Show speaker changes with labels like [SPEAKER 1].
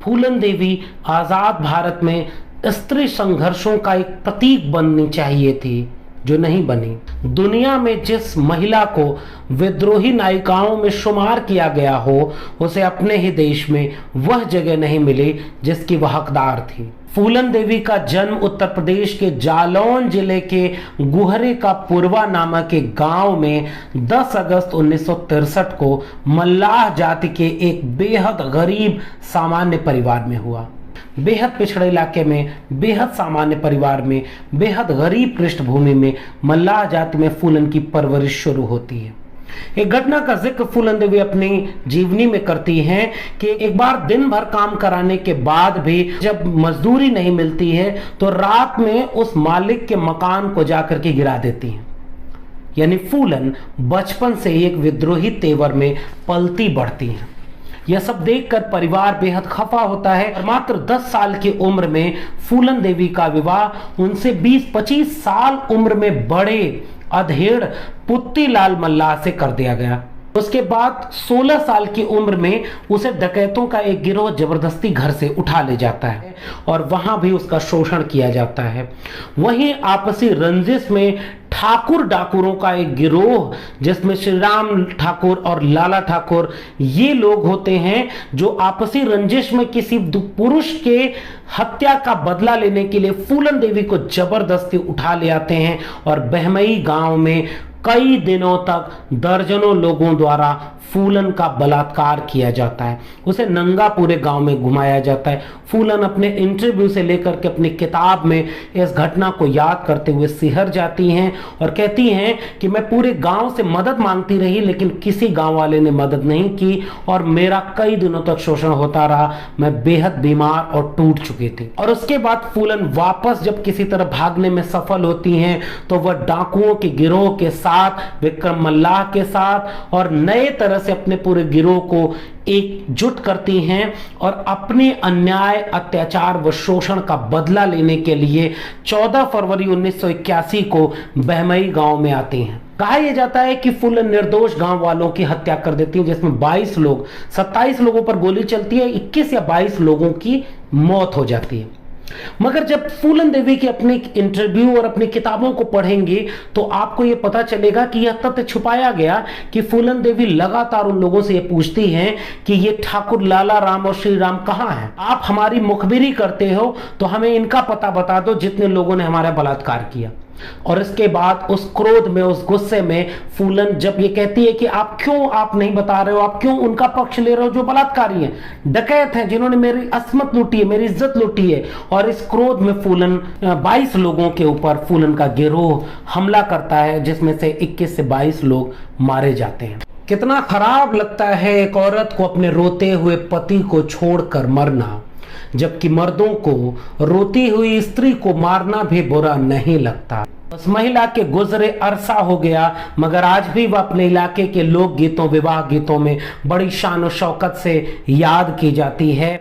[SPEAKER 1] फूलन देवी आजाद भारत में स्त्री संघर्षों का एक प्रतीक बननी चाहिए थी, जो नहीं बनी। दुनिया में जिस महिला को विद्रोही नायिकाओं में शुमार किया गया हो, उसे अपने ही देश में वह जगह नहीं मिली जिसकी वह हकदार थी। फूलन देवी का जन्म उत्तर प्रदेश के जालौन जिले के गुहरे का पुरवा नामक एक गांव में 10 अगस्त 1963 को मल्लाह जाति के एक बेहद गरीब सामान्य परिवार में हुआ। बेहद पिछड़े इलाके में, बेहद सामान्य परिवार में, बेहद गरीब पृष्ठभूमि में मल्लाह जाति में फूलन की परवरिश शुरू होती है। एक घटना का जिक्र फूलन देवी अपनी जीवनी में करती हैं कि एक बार दिन भर काम कराने के बाद भी जब मजदूरी नहीं मिलती है तो रात में उस मालिक के मकान को जाकर के गिरा देती हैं। यानी फूलन बचपन से ही एक विद्रोही तेवर में पलती बढ़ती हैं। यह सब देखकर परिवार बेहद खफा होता है और मात्र 10 साल की उम्र में फूलन देवी का विवाह उनसे 20-25 साल उम्र में बड़े अधेड़ पुत्तीलाल मल्लाह से कर दिया गया। उसके बाद 16 साल की उम्र में उसे डकैतों का एक गिरोह जबरदस्ती घर से उठा ले जाता है और वहां भी उसका शोषण किया जाता है। वहीं आपसी रंजिश में ठाकुर डाकुरों का एक गिरोह, जिसमें श्री राम ठाकुर और लाला ठाकुर ये लोग होते हैं, जो आपसी रंजिश में किसी पुरुष के हत्या का बदला लेने के लिए फूलन देवी को जबरदस्ती उठा ले आते हैं और बहमई गांव में कई दिनों तक दर्जनों लोगों द्वारा फूलन का बलात्कार किया जाता है। उसे नंगा पूरे गांव में घुमाया जाता है। फूलन अपने इंटरव्यू से लेकर के अपनी किताब में इस घटना को याद करते हुए सिहर जाती हैं और कहती हैं कि मैं पूरे गांव से मदद मांगती रही, लेकिन किसी गांव वाले ने मदद नहीं की और मेरा कई दिनों तक शोषण होता रहा। मैं बेहद बीमार और टूट चुकी थी। और उसके बाद फूलन वापस जब किसी तरह भागने में सफल होती हैं तो वह डाकुओं के गिरोह के साथ, विक्रम मल्लाह के साथ और नए तरह से अपने पूरे गिरोह को एकजुट करती हैं और अपने अन्याय, अत्याचार व शोषण का बदला लेने के लिए 14 फरवरी 1981 को बहमई गांव में आती हैं। कहा यह जाता है कि फूलन निर्दोष गांव वालों की हत्या कर देती है, जिसमें 22 लोग, 27 लोगों पर गोली चलती है, 21 या 22 लोगों की मौत हो जाती है। मगर जब फूलन देवी के अपने इंटरव्यू और अपनी किताबों को पढ़ेंगे तो आपको यह पता चलेगा कि यह तथ्य छुपाया गया कि फूलन देवी लगातार उन लोगों से यह पूछती हैं कि ये ठाकुर लाला राम और श्री राम कहां हैं? आप हमारी मुखबिरी करते हो तो हमें इनका पता बता दो जितने लोगों ने हमारा बलात्कार किया। और इसके बाद उस क्रोध में, उस गुस्से में फूलन जब ये कहती है कि आप नहीं बता रहे हो, आप क्यों उनका पक्ष ले रहे हो जो बलात्कारी हैं, डकैत हैं, जिन्होंने मेरी अस्मत लूटी है, मेरी इज्जत लूटी है। और इस क्रोध में फूलन 22 लोगों के ऊपर फूलन का गिरोह हमला करता है, जिसमें से 21 से 22 लोग मारे जाते हैं। कितना खराब लगता है एक औरत को अपने रोते हुए पति को छोड़कर मरना, जबकि मर्दों को रोती हुई स्त्री को मारना भी बुरा नहीं लगता। उस महिला के गुजरे अरसा हो गया, मगर आज भी वह अपने इलाके के लोक गीतों, विवाह गीतों में बड़ी शान और शौकत से याद की जाती है।